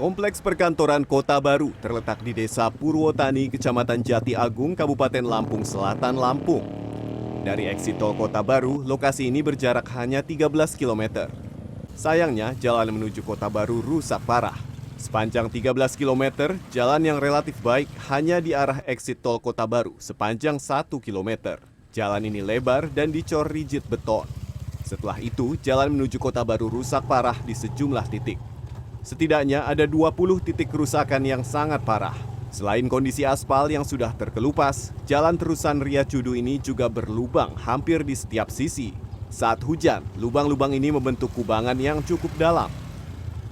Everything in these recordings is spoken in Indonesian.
Kompleks perkantoran Kota Baru terletak di Desa Purwotani, Kecamatan Jati Agung, Kabupaten Lampung Selatan, Lampung. Dari eksit tol Kota Baru, lokasi ini berjarak hanya 13 km. Sayangnya, jalan menuju Kota Baru rusak parah. Sepanjang 13 km, jalan yang relatif baik hanya di arah eksit tol Kota Baru sepanjang 1 km. Jalan ini lebar dan dicor rigid beton. Setelah itu, jalan menuju Kota Baru rusak parah di sejumlah titik. Setidaknya ada 20 titik kerusakan yang sangat parah. Selain kondisi aspal yang sudah terkelupas, jalan terusan Ria Cudu ini juga berlubang hampir di setiap sisi. Saat hujan, lubang-lubang ini membentuk kubangan yang cukup dalam.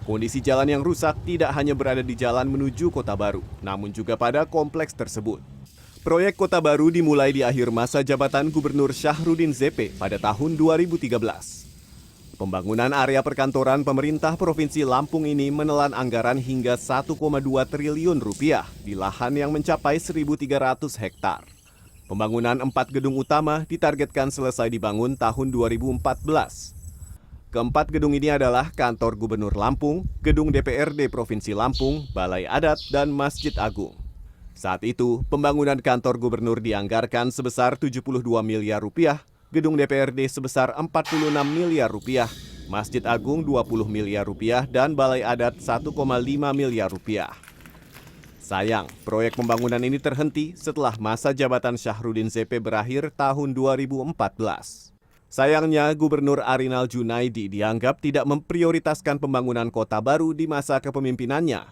Kondisi jalan yang rusak tidak hanya berada di jalan menuju Kota Baru, namun juga pada kompleks tersebut. Proyek Kota Baru dimulai di akhir masa jabatan Gubernur Syahrudin ZP pada tahun 2013. Pembangunan area perkantoran pemerintah Provinsi Lampung ini menelan anggaran hingga 1,2 triliun rupiah di lahan yang mencapai 1.300 hektar. Pembangunan 4 gedung utama ditargetkan selesai dibangun tahun 2014. Keempat gedung ini adalah Kantor Gubernur Lampung, Gedung DPRD Provinsi Lampung, Balai Adat, dan Masjid Agung. Saat itu, pembangunan kantor gubernur dianggarkan sebesar 72 miliar rupiah, Gedung DPRD sebesar 46 miliar rupiah, Masjid Agung 20 miliar rupiah, dan Balai Adat 1,5 miliar rupiah. Sayang, proyek pembangunan ini terhenti setelah masa jabatan Syahrudin ZP berakhir tahun 2014. Sayangnya, Gubernur Arinal Junaidi dianggap tidak memprioritaskan pembangunan Kota Baru di masa kepemimpinannya.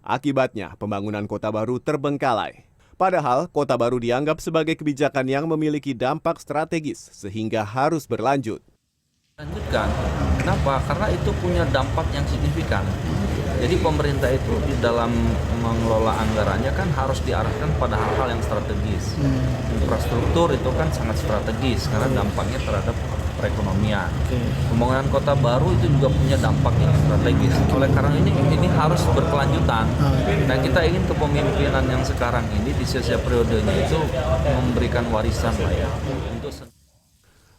Akibatnya, pembangunan Kota Baru terbengkalai. Padahal, Kota Baru dianggap sebagai kebijakan yang memiliki dampak strategis sehingga harus berlanjut. Lanjutkan, kenapa? Karena itu punya dampak yang signifikan. Jadi pemerintah itu di dalam mengelola anggarannya kan harus diarahkan pada hal-hal yang strategis. Infrastruktur itu kan sangat strategis karena dampaknya terhadap perekonomian. Pembangunan Kota Baru itu juga punya dampak yang strategis. Oleh karena ini harus berkelanjutan. Dan kita ingin kepemimpinan yang sekarang ini di setiap periodenya itu memberikan warisan lah ya.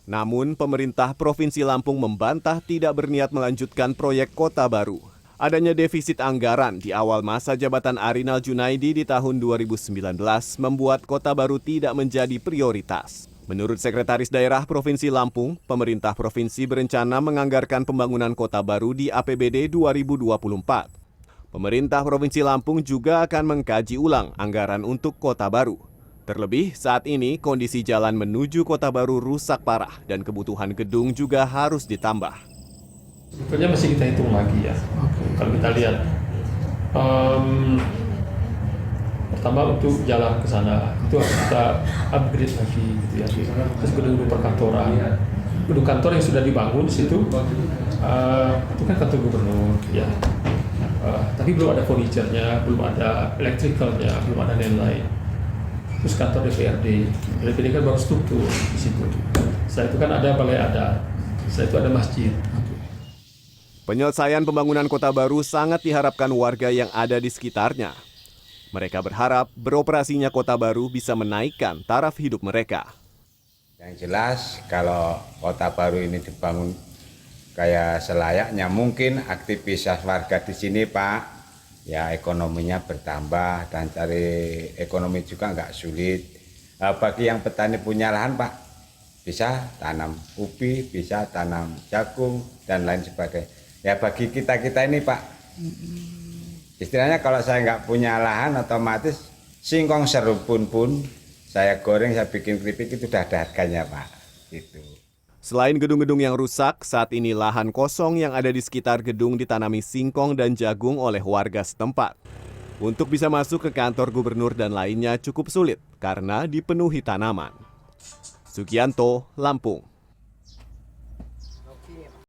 Namun, pemerintah Provinsi Lampung membantah tidak berniat melanjutkan proyek Kota Baru. Adanya defisit anggaran di awal masa jabatan Arinal Junaidi di tahun 2019 membuat Kota Baru tidak menjadi prioritas. Menurut Sekretaris Daerah Provinsi Lampung, pemerintah provinsi berencana menganggarkan pembangunan Kota Baru di APBD 2024. Pemerintah Provinsi Lampung juga akan mengkaji ulang anggaran untuk Kota Baru. Terlebih, saat ini kondisi jalan menuju Kota Baru rusak parah dan kebutuhan gedung juga harus ditambah. Sebetulnya masih kita hitung lagi ya. Kalau kita lihat, pertama untuk jalan ke sana itu harus kita upgrade lagi, gitu ya. Terus gedung-gedung perkantoran, gedung kantor yang sudah dibangun di situ, itu kan kantor gubernur, ya. Tapi belum ada furniture-nya, belum ada electrical-nya, belum ada lain-lain. Terus kantor DPRD kan baru struktur di situ. Setelah itu kan ada balai adat, setelah itu ada masjid. Penyelesaian pembangunan Kota Baru sangat diharapkan warga yang ada di sekitarnya. Mereka berharap beroperasinya Kota Baru bisa menaikkan taraf hidup mereka. Yang jelas kalau Kota Baru ini dibangun kayak selayaknya, mungkin aktivitas warga di sini Pak, ya ekonominya bertambah dan cari ekonomi juga nggak sulit. Bagi yang petani punya lahan Pak, bisa tanam ubi, bisa tanam jagung dan lain sebagainya. Ya bagi kita-kita ini Pak, istilahnya kalau saya nggak punya lahan otomatis singkong serupun pun saya goreng, saya bikin keripik itu sudah ada harganya Pak. Gitu. Selain gedung-gedung yang rusak, saat ini lahan kosong yang ada di sekitar gedung ditanami singkong dan jagung oleh warga setempat. Untuk bisa masuk ke kantor gubernur dan lainnya cukup sulit karena dipenuhi tanaman. Sugianto, Lampung.